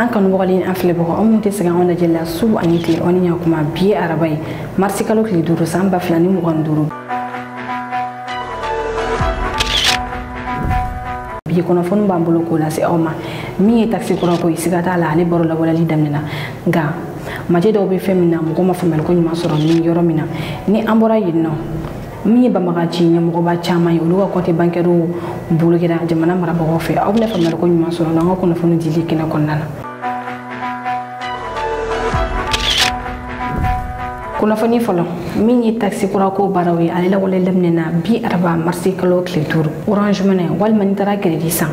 an kanu bɔgɔlen an filɛ bɔgɔ an mun tɛ segin an lajɛ la su ani tile ɔni ɲa kuma bi araba ye marisi kalo tile 5 san 2025 bi kunnafoni b'an bolo k'o lase aw ma min ye taxi kura ko ye siga t'a la ale baro lawaleli daminɛna nka majɛ dɔw bɛ fɛn min na mɔgɔ ma faamuyali ko ɲuman sɔrɔ ni yɔrɔ min na ni an bɔra yen nɔ min ye Banbagaci ɲɛmɔgɔba caman ye olu ka kɔte bankɛriw bolo kɛra jamana marabagaw fɛ aw bɛna faamuyali ko ɲuman sɔrɔ an ka kunnafoni dili kɛnɛ kɔnɔna na. Kunnafoni fɔlɔ min ye taxi kura ko baaraw ye ale lawale daminɛna bi araba marisi kalo tile 5 Orange Money walima ni taara crédit san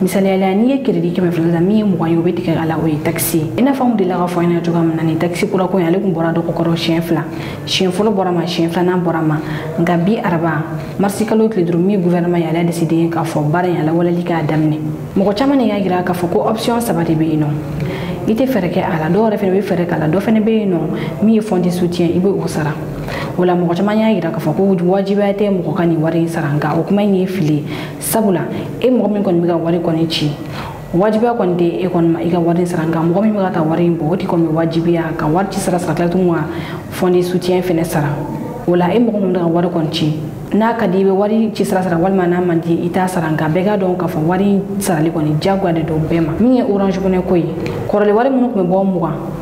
misaliyala n'i ye crédit 200 la min ye 20 ye o bɛ tigɛ a la o ye taxi ye i n'a fɔ an delila k'a fɔ an ɲɛna cogoya min na ni taxi kura ko in ale tun bɔra dɔgɔkɔrɔ siɲɛ 2 siɲɛ fɔlɔ bɔra ma siɲɛ 2nan bɔra ma nka bi araba marisi kalo tile 5 min ye gouvernement ye ale a décidé k'a fɔ baara in a lawaleli k'a daminɛ mɔgɔ caman de y'a jira k'a fɔ ko option 3 de bɛ yen nɔ i tɛ fɛɛrɛ kɛ a la dɔw yɛrɛ fɛnɛ bɛ fɛɛrɛ k'a la dɔ fɛnɛ bɛ yen nɔ min ye fond de soutien i bɛ o sara o la mɔgɔ caman y'a jira k'a fɔ ko wajibiya tɛ mɔgɔ ka nin wari in sara nka o kuma in ye fili sabula e mɔgɔ min kɔni bɛ ka wari kɔni ci wajibiya kɔni tɛ e kɔni ma i ka wari in sara nka mɔgɔ min bɛ ka taa wari in bɔ o de kɔni bɛ wajibiya ka wari ci sara tila tuguni ka fond de soutien fɛnɛ sara o la e mɔgɔ min bɛ ka wari kɔni ci n'a ka di i bɛ wari ci sara walima n'a man di i t'a sara nka bɛɛ k'a dɔn k'a fɔ wari sarali kɔni diyagoya de don bɛɛ ma min ye Orange Money ko ye kɔrɔlen wari minnu tun bɛ bɔ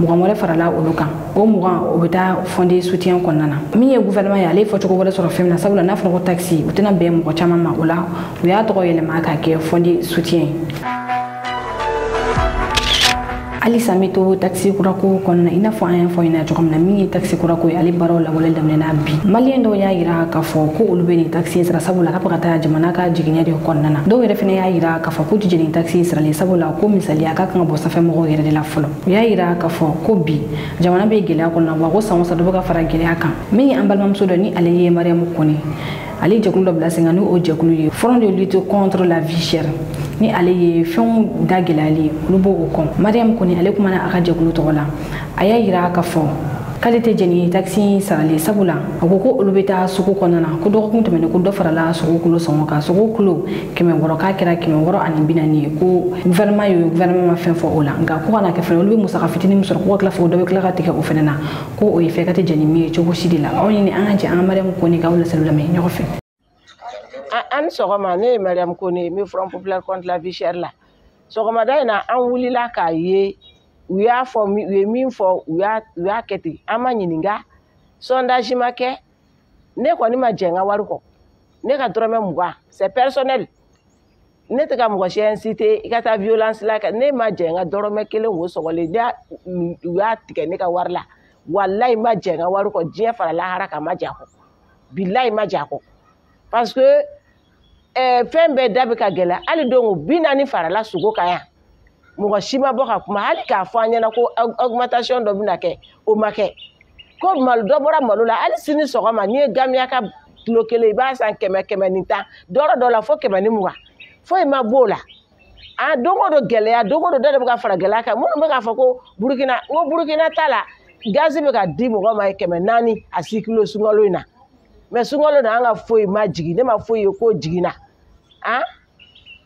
20 wɛrɛ farala olu kan o 20 o bɛ taa fond de soutien kɔnɔna na min ye gouvernement ye ale fɔcogo wɛrɛ sɔrɔ fɛn min na sabula n'a fɔra ko taxi o tɛna bɛn mɔgɔ caman ma o la u y'a tɔgɔ yɛlɛma k'a kɛ fond de soutien ye halisa an bɛ to taxi kura ko kɔnɔna i n'a fɔ an y'a fɔ ɲɛna cogo min na min ye taxi kura ko ye ale baaraw lawale daminɛna bi maliyɛn dɔw y'a jira k'a fɔ ko olu bɛ nin taxi in sara sabula k'a bɛ ka taa jamana ka jiginɛ de kɔnɔna na dɔw yɛrɛ fɛnɛ y'a jira k'a fɔ ko tɛ nin taxi in sarali sabula ko misaliya k'a kan ka bɔ sanfɛ mɔgɔw yɛrɛ de la fɔlɔ u y'a jira k'a fɔ ko bi jamana bɛ gɛlɛya kɔnɔna wa ko san o san dɔ bɛ ka fara gɛlɛya kan min ye an balimamuso dɔ ni ale ye Mariamu Kone ale jɛkulu dɔ bila sen kan ni o jɛkulu ye front de lutte contre la vie chère ni ale ye fɛnw da gɛlɛyali olu b'o o kɔn Mariamu Kone ale kumana a ka jɛkulu tɔgɔ la a y'a jira k'a fɔ k'ale tɛ jɛni taxi sarali sabula a ko ko olu bɛ taa sugu kɔnɔna na ko dɔgɔkun tɛmɛnen ko dɔ farala sugu kilo sɔngɔ kan sugu kilo 100 k'a kɛra 640 ye ko gouvernement ma fɛn fɔ o la nka ko kana kɛ fɛnɛ olu bɛ musaka fitinin min sɔrɔ ko ka tila fɔ dɔ bɛ tila ka tigɛ o fɛnɛ na ko o ye fɛ ka tɛ jɛni min ye cogo si de la aw ɲini an ka jɛ an ka Mariamu Kone k'aw laseli lamɛn ɲɔgɔn fɛ. An sɔgɔma ne ye Mariamu Kone min Front Populaire contre la vie chère la sɔgɔmada in na an wulila k'a ye u y'a fɔ u ye min fɔ u y'a kɛ ten an ma ɲininka sondage ma kɛ ne kɔni ma jɛ n ka wari kɔ ne ka dɔrɔmɛ 20 c'est personnel ne tɛ ka mɔgɔ si inciter i ka taa violence la kɛ ne ma jɛ n ka dɔrɔmɛ 1 wo sɔgɔlen u y'a tigɛ ne ka wari la walayi ma jɛ n ka wari kɔ diɲɛ fara lahara kan ma jɛ a kɔ bilayi ma jɛ a kɔ parce que fɛn bɛɛ da bɛ ka gɛlɛya hali don 40 farala sogo kan yan mɔgɔ si ma bɔ ka kuma hali k'a fɔ an ɲɛna ko augmentation dɔ bɛna kɛ o ma kɛ ko malo dɔ bɔra malo la hali sini sɔgɔma n'i ye gamiya ka kilo 1 i b'a san 100 ni 10 dɔrɔ dɔ la fo 120 foyi ma b'o la a don o don gɛlɛya don o don dɔ de bɛ ka fara gɛlɛya kan minnu bɛ k'a fɔ ko Burukina n ko Burukina ta la gazi bɛ ka di mɔgɔ ma ye 400 a 6 kilo sunkalo in na mais sunkalo na an ka foyi ma jigin ne ma foyi ye ko jiginna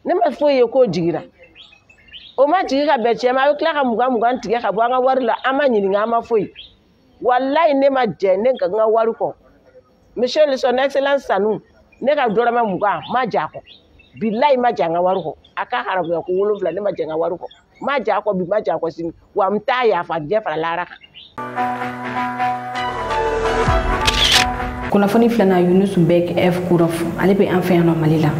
ne ma foyi ye ko jiginna o ma jigin ka bɛn cɛ ma a bɛ tila ka 20 tigɛ ka bɔ an ka wari la an ma ɲininka an ma foyi walayi ne ma jɛ ne ka n ka wari kɔ monsieur le son excellence Sanu ne ka dɔrɔmɛ 20 ma jɛ a kɔ bilayi ma jɛ an ka wari kɔ a ka haramuya ko 7 ne ma jɛ n ka wari kɔ ma jɛ a kɔ bi ma jɛ a kɔ sini wa n t'a yafa diɲɛ fara lahara kan. Kunnafoni filanan Yunus Bek F Kurof ale bɛ an fɛ yan nɔ Mali la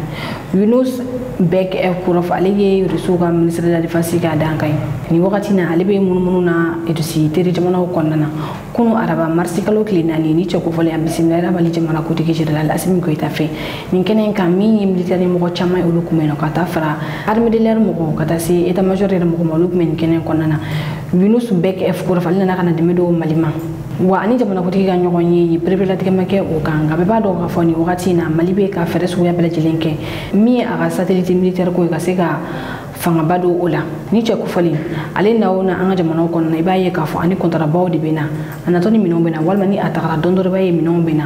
Yunus Bek F Kurof ale ye réseau ka ministre de la défense ka dan kan ni wagati na ale bɛ munumunu na EDC teri jamanaw kɔnɔna na kunu araba marisi kalo tile 4 ni cɛ kofɔlen a bisimila Mali jamana kotigi général Assimi Goïta fɛ nin kɛnɛ kan min ye militaire mɔgɔ caman olu kun bɛ ka taa fara armée de l'air mɔgɔ ka taa se état major yɛrɛ mɔgɔ ma olu kun bɛ nin kɛnɛ kɔnɔna na Yunus Bek F Kurof ale nana ka na dɛmɛ don Mali ma wa ani jamana kotigi ka ɲɔgɔn ye pereperelatigɛ ma kɛ o kan nka bɛɛ b'a dɔn k'a fɔ nin wagati in na Mali bɛ ka fɛɛrɛ suguya bɛɛ lajɛlen kɛ min ye a ka satellite militaire ko ye ka se ka fangaba don o la ni cɛ kofɔli ale na o na an ka jamanaw kɔnɔna i b'a ye k'a fɔ ani kɔntarabaw de bɛ na a natɔ ni minɛnw bɛ na walima ni a tagara dɔn dɔrɔn i b'a ye minɛnw bɛ na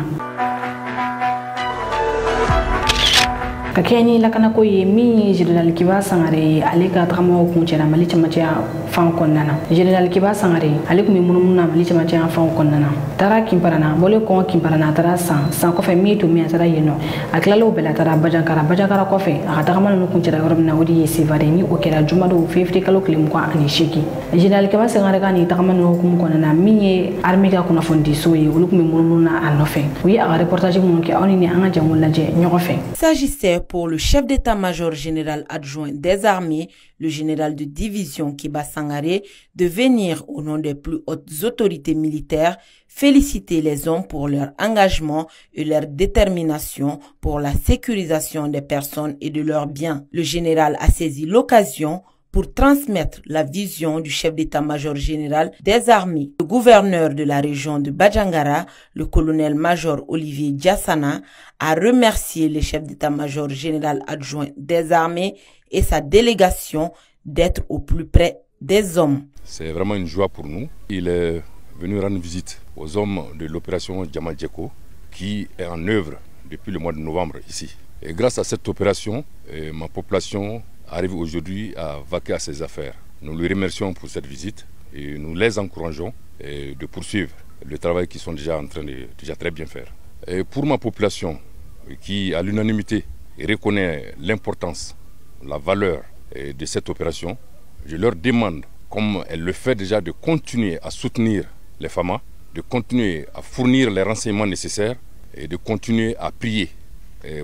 ka kɛ ni lakana ko ye min ye Général Kiba Sangare ale ka tagamaw kuncɛla Mali cɛmancɛ fan kɔnɔna na. Général Kiba Sangare ale kun bɛ munumunu na Mali cɛmancɛ fan kɔnɔna na. Taara Kinparana bɔlen kɔn Kinparana taara san kɔfɛ min to min a taara yen nɔ a tilala o bɛɛ la taara Bajankara kɔfɛ a ka tagama ninnu kuncɛla yɔrɔ min na o de ye Sevare ni o kɛra jumadon février kalo tile 28. Général Kiba Sangare ka ni tagama ninnu hukumu kɔnɔna na min ye armée ka kunnafoni so ye olu kun bɛ munumunu na a nɔfɛ. U ye a ka reportage minnu kɛ aw ni an ka jango lajɛ ɲɔgɔn fɛ. Il s'agissait pour le chef d'état-major général adjoint des armées, le général de division Kiba Sangare, de venir au nom des plus hautes autorités militaires féliciter les hommes pour leur engagement et leur détermination pour la sécurisation des personnes et de leurs biens. Le général a saisi l'occasion pour transmettre la vision du chef d'état-major général des armées. Le gouverneur de la région de Bajangara, le colonel-major Olivier Diassana, a remercié le chef d'état-major général adjoint des armées et sa délégation d'être au plus près des hommes. C'est vraiment une joie pour nous. Il est venu rendre visite aux hommes de l'opération Djamadjeko qui est en œuvre depuis le mois de novembre ici. Et grâce à cette opération, ma population arrive aujourd'hui à vaquer à ses affaires. Nous lui remercions pour cette visite et nous les encourageons de poursuivre le travail qu'ils sont déjà en train de très bien faire. Et pour ma population qui, à l'unanimité, reconnaît l'importance, la valeur de cette opération, je leur demande, comme elle le fait déjà, de continuer à soutenir les FAMA, de continuer à fournir les renseignements nécessaires et de continuer à prier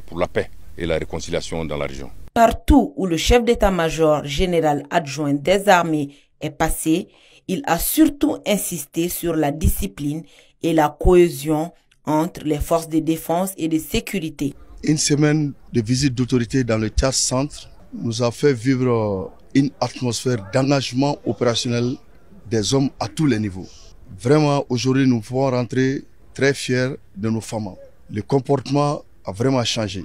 pour la paix et la réconciliation dans la région. Partout où le chef d'état-major général adjoint des armées est passé, il a surtout insisté sur la discipline et la cohésion entre les forces de défense et de sécurité. Une semaine de visite d'autorité dans le Tchad Centre nous a fait vivre une atmosphère d'engagement opérationnel des hommes à tous les niveaux. Vraiment, aujourd'hui, nous pouvons rentrer très fiers de nos femmes. Le comportement a vraiment changé.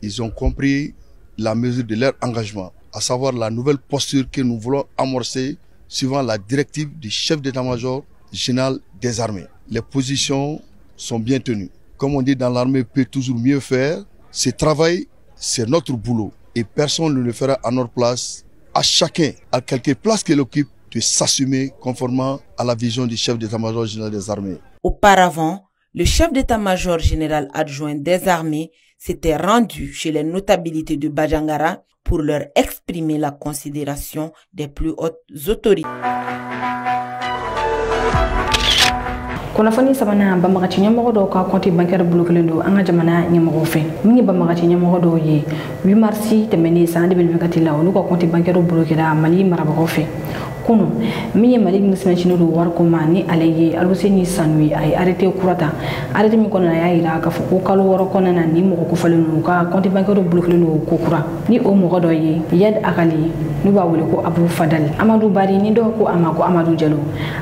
Ils ont compris la mesure de leur engagement, à savoir la nouvelle posture que nous voulons amorcer suivant la directive du chef d'état-major général des armées. Les positions sont bien tenues. Comme on dit dans l'armée, peut toujours mieux faire. Ce travail, c'est notre boulot et personne ne le fera à notre place. À chacun, à quelque place qu'il occupe, de s'assumer conformément à la vision du chef d'état-major général des armées. Auparavant, le chef d'état-major général adjoint des armées s'était rendu chez les notabilités de Bajangara pour leur exprimer la considération des plus hautes autorités. Kunnafoni sabanan banbagaci ɲɛmɔgɔ dɔw ka compte bancaire bloqué don an ka jamana ɲɛmɔgɔw fɛ min ye banbagaci ɲɛmɔgɔ dɔw ye 8 mars tɛmɛnen san 2024 la olu ka compte bancaire bloqué Mali marabagaw fɛ kunu min ye Mali ministre national wariko ma ni ale ye Aluseni Sanui ay arrêté kurata arrêté min kɔnɔna y'a yira k'a fɔ ko kalo wɔɔrɔ kɔnɔna ni mɔgɔ kofalen don ka compte bancaire bloqué don ko kura ni o mɔgɔ dɔ ye Yad Akali n'u b'a wele ko Abu Fadal Amadou Bari ni dɔw ko a ma ko Amadou Diallo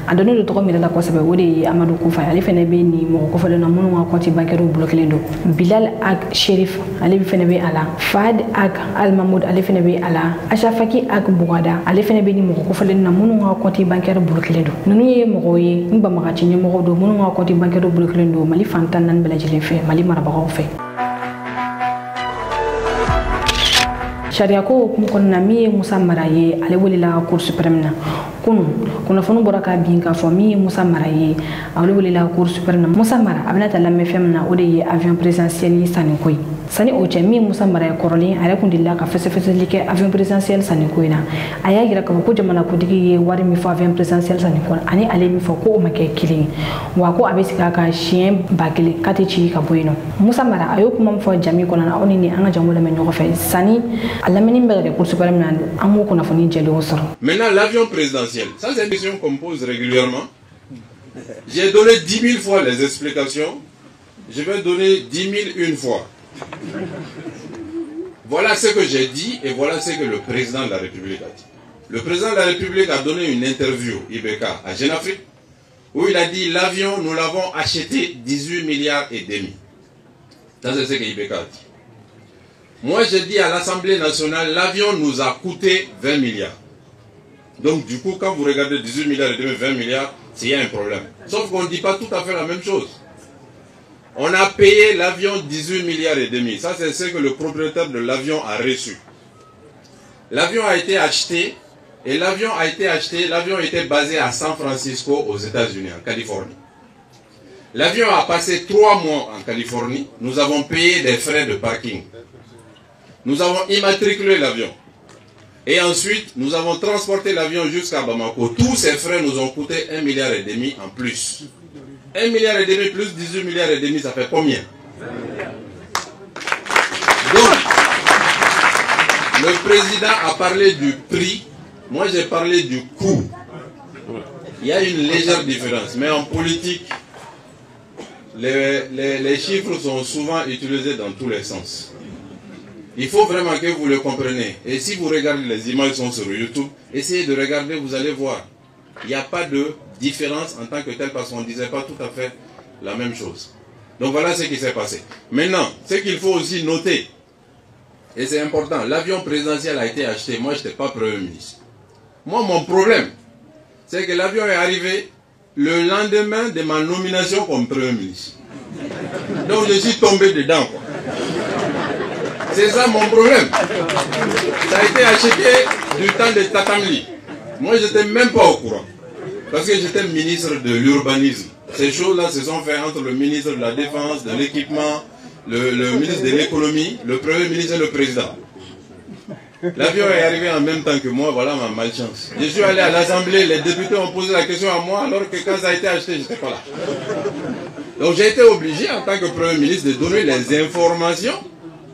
a dɔnnen don tɔgɔ min la kosɛbɛ o de ye Amadou Koufa ale fɛnɛ bɛ ni mɔgɔ kofalen na minnu ka compte bancaire bloqué don Bilal Ag Sherif ale fɛnɛ bɛ a la Fad Ag Al Mahmoud ale fɛnɛ bɛ a la Ashafaki Ag Bugada ale fɛnɛ bɛ ni mɔgɔ kofalen na minnu ka compte bancaire bloqué don ninnu ye mɔgɔw ye ni banbagaci ɲɛmɔgɔ don minnu ka compte bancaire bloqué don Mali fantan naani bɛɛ lajɛlen fɛ Mali marabagaw fɛ Sharia ko hukumu kɔnɔna min ye Musa Mara ye ale welela Cour suprême na kunu kunnafoni bɔra ka bin k'a fɔ min ye Musa Mara ye ale welela Cour suprême na Musa Mara a bɛna taa lamɛn fɛn min na o de ye avion présidentiel ye sanni ko ye sani o cɛ min ye Musa Mara ye kɔrɔlen a yɛrɛ kun delila ka fɛsɛfɛsɛli kɛ avion présidentiel sanni ko in na a y'a yira k'a fɔ ko jamanakuntigi ye wari min fɔ avion présidentiel sanni ko ani ale min fɔ ko o ma kɛ kelen ye wa ko a bɛ sigi a ka siɲɛ 1000 k'a tɛ ci ka bɔ yen nɔ Musa Mara a y'o kuma min fɔ jami kɔnɔ aw ni an ka jango lamɛn ɲɔgɔn fɛ sani a lamɛnni bɛ kɛ Cour suprême na an b'o kunnafoni jɛlenw sɔrɔ. Maintenant l'avion présidentiel, ça c'est une question qu'on me pose régulièrement. J'ai donné 10 000 fois les explications, je vais donner 10 000 une fois. Voilà ce que j'ai dit et voilà ce que le président de la République a dit. Le président de la République a donné une interview IBK à Jeune-Afrique où il a dit l'avion nous l'avons acheté 18 milliards et demi. Ça c'est ce que IBK a dit. Moi j'ai dit à l'Assemblée nationale l'avion nous a coûté 20 milliards. Donc du coup quand vous regardez 18 milliards et demi, 20 milliards, c'est un problème. Sauf qu'on ne dit pas tout à fait la même chose. On a payé l'avion 18 milliards et demi. Ça, c'est ce que le propriétaire de l'avion a reçu. L'avion a été acheté, et l'avion était basé à San Francisco, aux États-Unis, en Californie. L'avion a passé 3 mois en Californie. Nous avons payé des frais de parking. Nous avons immatriculé l'avion. Et ensuite, nous avons transporté l'avion jusqu'à Bamako. Tous ces frais nous ont coûté 1,5 milliard en plus. 1,5 milliard plus 18 milliards et demi, ça fait combien? Donc, le président a parlé du prix. Moi, j'ai parlé du coût. Il y a une légère différence. Mais en politique, les chiffres sont souvent utilisés dans tous les sens. Il faut vraiment que vous le compreniez. Et si vous regardez les images qui sont sur YouTube, essayez de regarder, vous allez voir. Il n'y a pas de différence en tant que tel parce qu'on ne disait pas tout à fait la même chose. Donc voilà ce qui s'est passé. Maintenant, ce qu'il faut aussi noter, et c'est important, l'avion présidentiel a été acheté. Moi, je n'étais pas Premier ministre. Moi, mon problème, c'est que l'avion est arrivé le lendemain de ma nomination comme Premier ministre. Donc je suis tombé dedans, quoi. C'est ça mon problème. Ça a été acheté du temps de Tatamli. Moi, je n'étais même pas au courant. Parce que j'étais ministre de l'urbanisme. Ces choses-là se sont faites entre le ministre de la Défense, de l'équipement, le ministre de l'économie, le Premier ministre et le président. L'avion est arrivé en même temps que moi, voilà ma malchance. Je suis allé à l'Assemblée, les députés ont posé la question à moi, alors que quand ça a été acheté, je n'étais pas là. Donc j'ai été obligé, en tant que Premier ministre, de donner les informations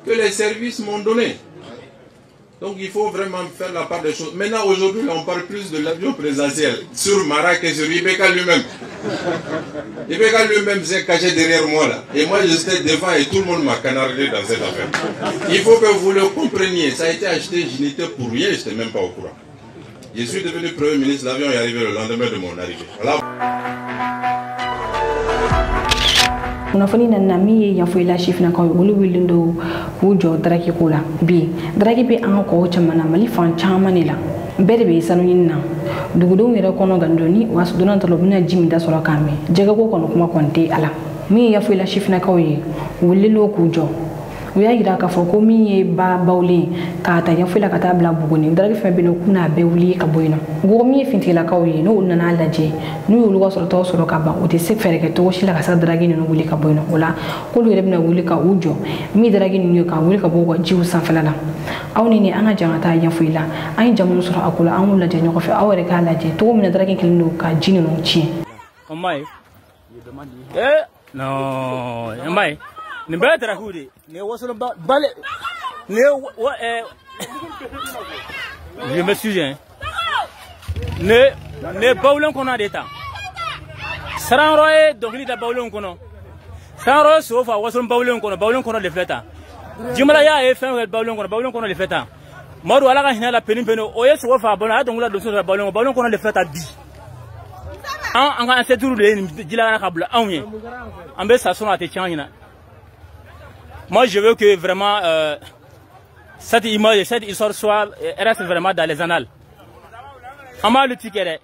que les services m'ont données. Donc il faut vraiment faire la part des choses. Maintenant, aujourd'hui, on parle plus de l'avion présidentiel sur Mara que sur Ibeka lui-même. Ibeka lui-même s'est caché derrière moi là. Et moi, j'étais devant et tout le monde m'a canardé dans cette affaire. Il faut que vous le compreniez. Ça a été acheté, je n'étais pour rien, je n'étais même pas au courant. Je suis devenu Premier ministre, l'avion est arrivé le lendemain de mon arrivée. Voilà. Kunnafoni na mi ye yanfo ila chef na ko wulu wilindo wujo draki kula bi draki bi an ko chamana mali fan chamanila bere be sanu yinna dugudo ngere kono gandoni wasu donan talo bina jimi da soro kame jega ko kono kuma konte ala mi yanfo ila chef na ko ye wulilo kujo uya gira ka fo ko mi ye ba bawle ka ta yanfo ila ka ta bla bugoni draki fe be no kuna be wuli ka boyina go mi finti la ko ye no nana laje nu lu wasoro to soro ka ba o te se fere ke to shila ka sa dragi no wuli ka boyina wala ko lu rebna wuli ka ujo mi dragi no ka wuli ka bogo jiwu san falala awni ni anga jangata yanfo ila an jamu soro akula an wala je nyoko fe awre ka laje to mi dragi kilino ka jini no chi omai no omai ni ba tara hudi ne wasoro bale ne je m'excuse ne bawlen kono deta saranroye dogli da bawlen kono saranroye sofa wasoro bawlen kono le fleta jimala ya e fen bawlen kono le fleta modu ala ka hinala penin peno o yeso fa bona dongula do so bawlen kono le fleta bi an ga ancêtre le jila ka bla anwe ambe sa sona te changina. Moi, je veux que vraiment cette image, cette histoire reste vraiment dans les annales. Ama le ticket.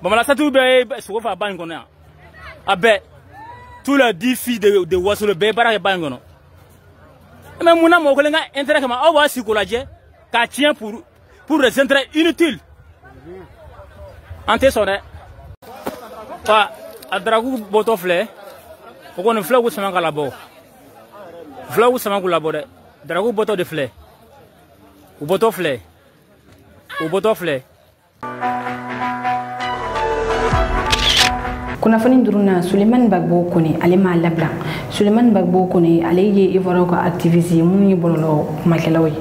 Bon, là, ça tout bien, c'est quoi faire bangono. Abe, tous les 10 filles de Wasso le bé bara bangono. Mais mon amour, que les gars intérêt comment on va psychologer, qu'à tient pour des intérêts inutiles. Ante sonne. Pas à dragou botofle, pour qu'on ne fleur ou se manque à la boue. Fleur ou se manque à la boue. Dragou boto de fleur. Ou botofle. Ou botofle. Kunnafoni nduruna Suleiman Bagbo kone alema labla Suleiman Bagbo kone aleye ivoro ko activiste muni bololo makelawi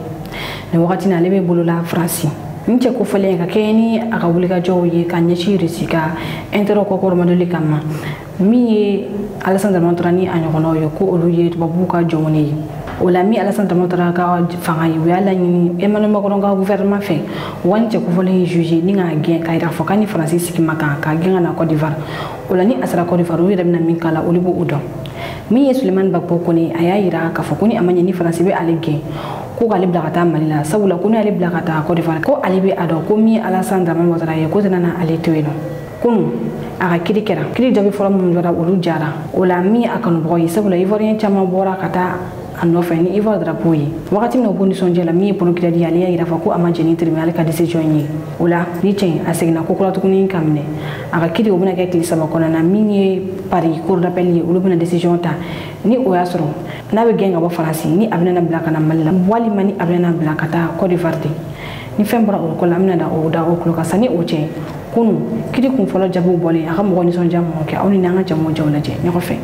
ne wakati na lebe bolola France nche ko fele ka keni aka wulika joye ka nyachi risika entero ko ko madoli kama mi Alassane Montrani anyono yo ko oluye babuka jomoni ola mi Alassane Montrani ka fangayi wala ni Emmanuel Macron ka gouvernement fait wanche ko fele juger ni nga gen ka ira fokani France sikimaka ka gen na Côte d'Ivoire ola ni asra Côte d'Ivoire wi rebna min kala olibo udon mi Suleiman Bagbo koni ayayira ka fokoni amanya ni France be alege ko ale blakata malila sabula ko ni ale blakata Côte d'Ivoire ko ale be ado ko mi Alassane Montrani ko tanana ale tweno kunu aga kiri kɛra kiri jaabi fɔlɔ minnu dɔra olu jara o la min a kanubagaw ye sabula ivoirien caman bɔra ka taa a nɔfɛ ni ivoire drapeau ye wagati min na o b'o nisɔndiya la min ye pɔnɔkira di ale y'a yira fɔ ko a ma jɛn ni tribunal ka décision ye o la ni cɛ a seginna ko kura tuguni ka minɛ a ka kiri o bɛna kɛ tile 3 kɔnɔna na min ye Paris cour d'appel ye olu bɛna décision ta ni o y'a sɔrɔ n'a bɛ gɛn ka bɔ Faransi ni a bɛna bila ka na Mali la walima ni a bɛna bila ka taa Côte d'Ivoire ni fɛn bɔra o ko la an bɛna da o kulo kan sani o cɛ kunu kiri kun fɔlɔ jaabiw bɔlen a ka mɔgɔ nisɔndiya mɔgɔ kɛ aw ni n'an ka jamuw jaw lajɛ ɲɔgɔn fɛ.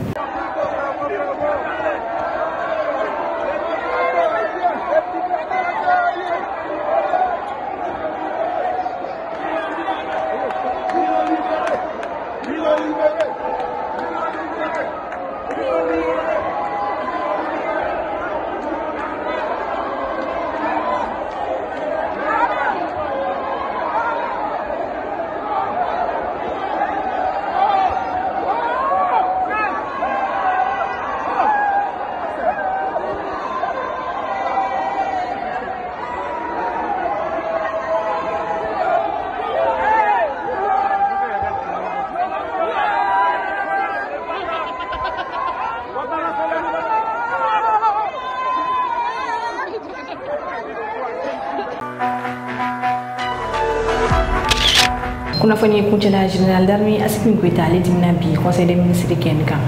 kunnafoni kuncɛla général d'armée Assimi Goïta ale dimina bi conseil des ministres kɛnɛ kan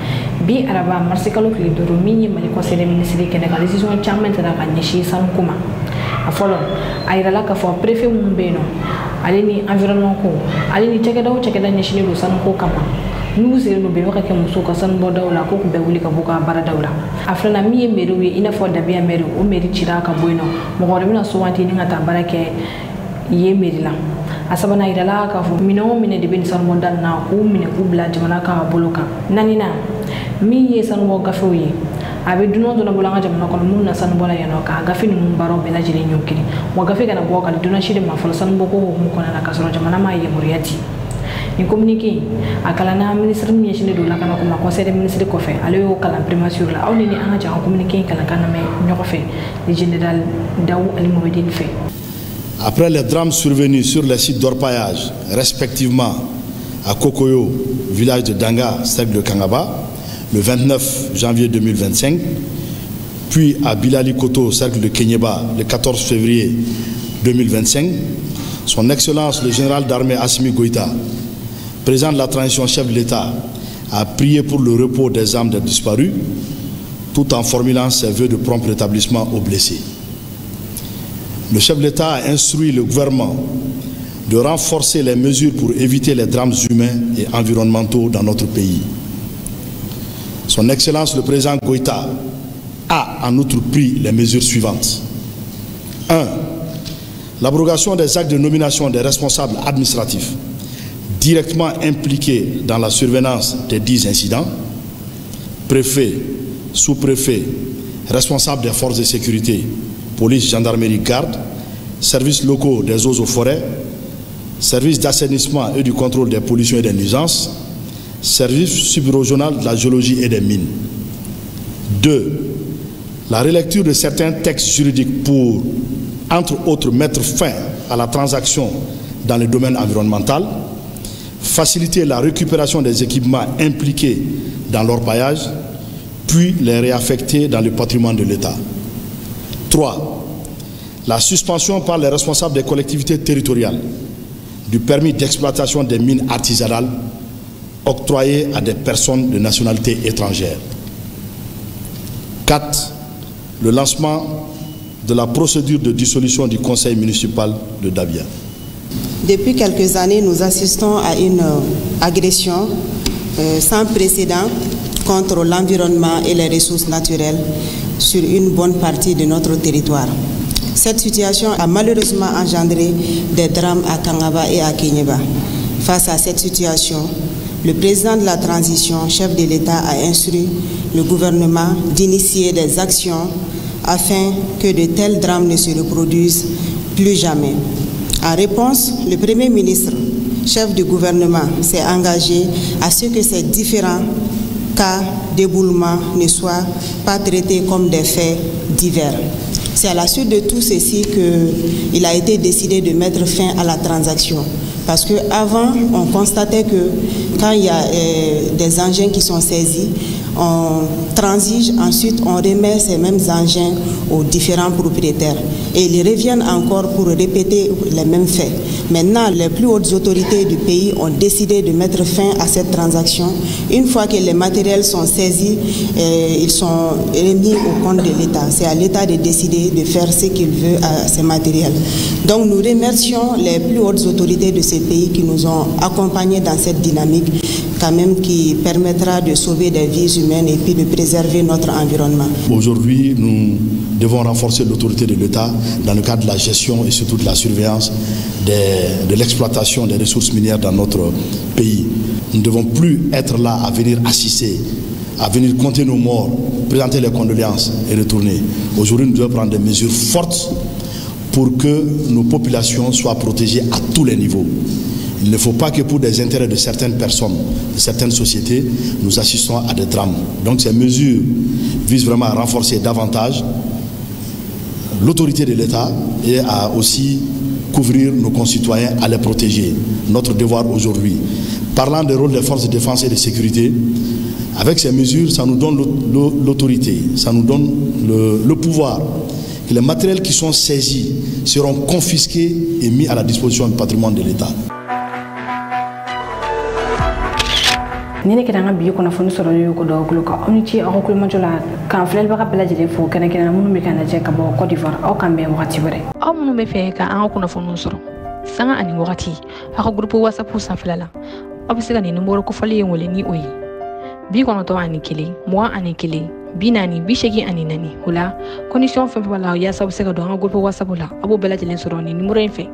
bi araba marsi kalo tile 5 min ye Mali conseil des ministres kɛnɛ kan décision caman tara ka ɲɛsin sanuko ma a fɔlɔ a yirala k'a fɔ préfet minnu bɛ yen nɔ ale ni environnement ko ale ni cɛkɛda ɲɛsinnen don sanuko kama n'u sigilen don bɛn ka kɛ musow ka sanubɔdaw la ko kun bɛ wuli ka bɔ ka baaradaw la a filanan min ye mairew ye i n'a fɔ Dabiya maire o maire cira ka bɔ yen nɔ mɔgɔ wɛrɛ bɛna suganti ni ka taa baara kɛ yen maire la a sabanan yirala k'a fɔ minɛn o minɛ de bɛ nin sanubɔda na k'u minɛ k'u bila jamana ka bolo kan naaninan min ye sanubɔ gafew ye a bɛ dunan dɔnna bolo an ka jamana kɔnɔ minnu na sanubɔla yan nɔ ka gafe ninnu baaraw bɛɛ lajɛlen ɲɔngiri wa gafe kana bɔ ka di dunan si de ma fɔlɔ sanubɔko hukumu kɔnɔna na k'a sɔrɔ jamana ma yamaruya di nin communiqué a kalanna ministre min ɲɛsinnen don lakana ko ma conseil des ministres kɔfɛ ale y'o kalan primature la aw ni an ka jan communiqué kalan kan lamɛn ɲɔgɔn fɛ le général Daou Ali Mohamedine fɛ. Après les drames survenus sur les sites d'orpaillage, respectivement à Kokoyo, village de Danga, cercle de Kangaba, le 29 janvier 2025, puis à Bilali Koto, cercle de Kenyeba, le 14 février 2025, son Excellence le général d'armée Assimi Goïta, président de la transition chef de l'État, a prié pour le repos des âmes des disparus, tout en formulant ses vœux de prompt rétablissement aux blessés. Le chef de l'État a instruit le gouvernement de renforcer les mesures pour éviter les drames humains et environnementaux dans notre pays. Son Excellence le président Goïta a en outre pris les mesures suivantes. 1. L'abrogation des actes de nomination des responsables administratifs directement impliqués dans la survenance des 10 incidents, préfet, sous-préfet, responsables des forces de sécurité, police, gendarmerie, garde, services locaux des eaux et forêts, services d'assainissement et du contrôle des pollutions et des nuisances, service subrégional de la géologie et des mines. 2. La relecture de certains textes juridiques pour, entre autres, mettre fin à la transaction dans le domaine environnemental, faciliter la récupération des équipements impliqués dans l'orpaillage, puis les réaffecter dans le patrimoine de l'État. 3. La suspension par les responsables des collectivités territoriales du permis d'exploitation des mines artisanales octroyé à des personnes de nationalité étrangère. 4. Le lancement de la procédure de dissolution du conseil municipal de Dabiya. Depuis quelques années, nous assistons à une agression sans précédent contre l'environnement et les ressources naturelles sur une bonne partie de notre territoire. Cette situation a malheureusement engendré des drames à Kangaba et à Kenyeba. Face à cette situation, le président de la transition, chef de l'État, a instruit le gouvernement d'initier des actions afin que de tels drames ne se reproduisent plus jamais. En réponse, le Premier ministre, chef du gouvernement, s'est engagé à ce que ces différents cas d'éboulement ne soient pas traités comme des faits divers. C'est à la suite de tout ceci qu'il a été décidé de mettre fin à la transaction. Parce qu'avant, on constatait que quand il y a des engins qui sont saisis, on transige, ensuite on remet ces mêmes engins aux différents propriétaires. Et ils reviennent encore pour répéter les mêmes faits. Maintenant, les plus hautes autorités du pays ont décidé de mettre fin à cette transaction. Une fois que les matériels sont saisis, ils sont remis au compte de l'État. C'est à l'État de décider de faire ce qu'il veut à ces matériels. Donc nous remercions les plus hautes autorités de ces pays qui nous ont accompagnés dans cette dynamique, quand même qui permettra de sauver des vies humaines et puis de préserver notre environnement. Aujourd'hui, nous devons renforcer l'autorité de l'État dans le cadre de la gestion et surtout de la surveillance de l'exploitation des ressources minières dans notre pays. Nous ne devons plus être là à venir assister, à venir compter nos morts, présenter les condoléances et retourner. Aujourd'hui, nous devons prendre des mesures fortes pour que nos populations soient protégées à tous les niveaux. Il ne faut pas que pour des intérêts de certaines personnes, de certaines sociétés, nous assistons à des drames. Donc ces mesures visent vraiment à renforcer davantage l'autorité de l'État et à aussi couvrir nos concitoyens, à les protéger. Notre devoir aujourd'hui. Parlant des rôles des forces de défense et de sécurité, avec ces mesures, ça nous donne l'autorité, ça nous donne le pouvoir. Que les matériels qui sont saisis seront confisqués et mis à la disposition du patrimoine de l'État. Nene kena bi ko na fonu soro yo ko do ko amni a ko ma jola kan flel ba bela jele fo kena kena munu me kana je ka bo Côte d'Ivoire au kan be wakati bare aw munu me fe ka an ko na fonu soro sanga ani wakati aka groupe WhatsApp sa flala abisega ni numero ko fali ngole ni oyi bi ko no to ani kili mo ani kili binani bishegi ani nani hula condition fe bala ya sabu sega do an groupe WhatsApp la abo bela jele soro ni numero en fe